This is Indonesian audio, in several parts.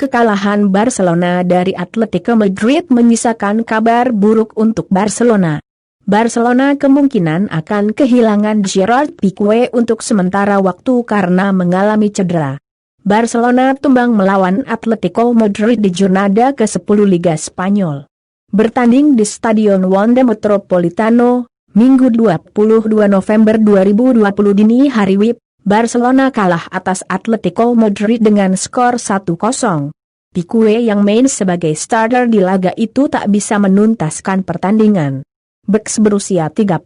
Kekalahan Barcelona dari Atletico Madrid menyisakan kabar buruk untuk Barcelona. Barcelona kemungkinan akan kehilangan Gerard Piqué untuk sementara waktu karena mengalami cedera. Barcelona tumbang melawan Atletico Madrid di Jornada ke-10 Liga Spanyol. Bertanding di Stadion Wanda Metropolitano, Minggu 22 November 2020 dini hari WIB, Barcelona kalah atas Atletico Madrid dengan skor 1-0. Piqué yang main sebagai starter di laga itu tak bisa menuntaskan pertandingan. Beks berusia 33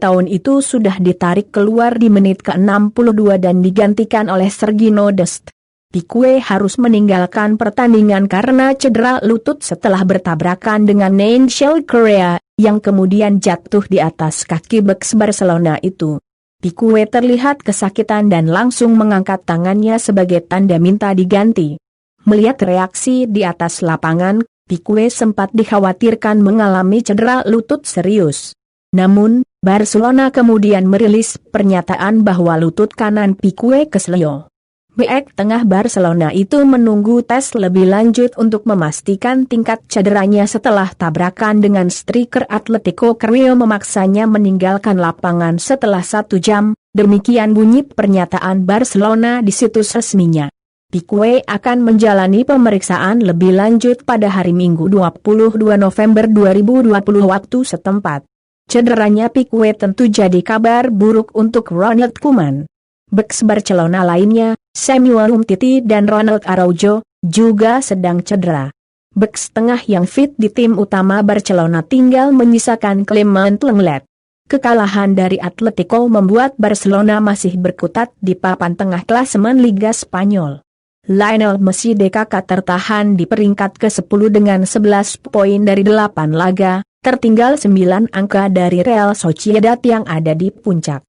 tahun itu sudah ditarik keluar di menit ke-62 dan digantikan oleh Sergino Dest. Piqué harus meninggalkan pertandingan karena cedera lutut setelah bertabrakan dengan Angel Correa, yang kemudian jatuh di atas kaki beks Barcelona itu. Piqué terlihat kesakitan dan langsung mengangkat tangannya sebagai tanda minta diganti. Melihat reaksi di atas lapangan, Piqué sempat dikhawatirkan mengalami cedera lutut serius. Namun, Barcelona kemudian merilis pernyataan bahwa lutut kanan Piqué kesleo. Bek tengah Barcelona itu menunggu tes lebih lanjut untuk memastikan tingkat cederanya setelah tabrakan dengan striker Atletico Carrillo memaksanya meninggalkan lapangan setelah 1 jam, demikian bunyi pernyataan Barcelona di situs resminya. Piqué akan menjalani pemeriksaan lebih lanjut pada hari Minggu 22 November 2020 waktu setempat. Cederanya Piqué tentu jadi kabar buruk untuk Ronald Koeman. Beks Barcelona lainnya, Samuel Umtiti dan Ronald Araujo, juga sedang cedera. Beks tengah yang fit di tim utama Barcelona tinggal menyisakan Clement Lenglet. Kekalahan dari Atletico membuat Barcelona masih berkutat di papan tengah klasemen Liga Spanyol. Lionel Messi DKK tertahan di peringkat ke-10 dengan 11 poin dari 8 laga, tertinggal 9 angka dari Real Sociedad yang ada di puncak.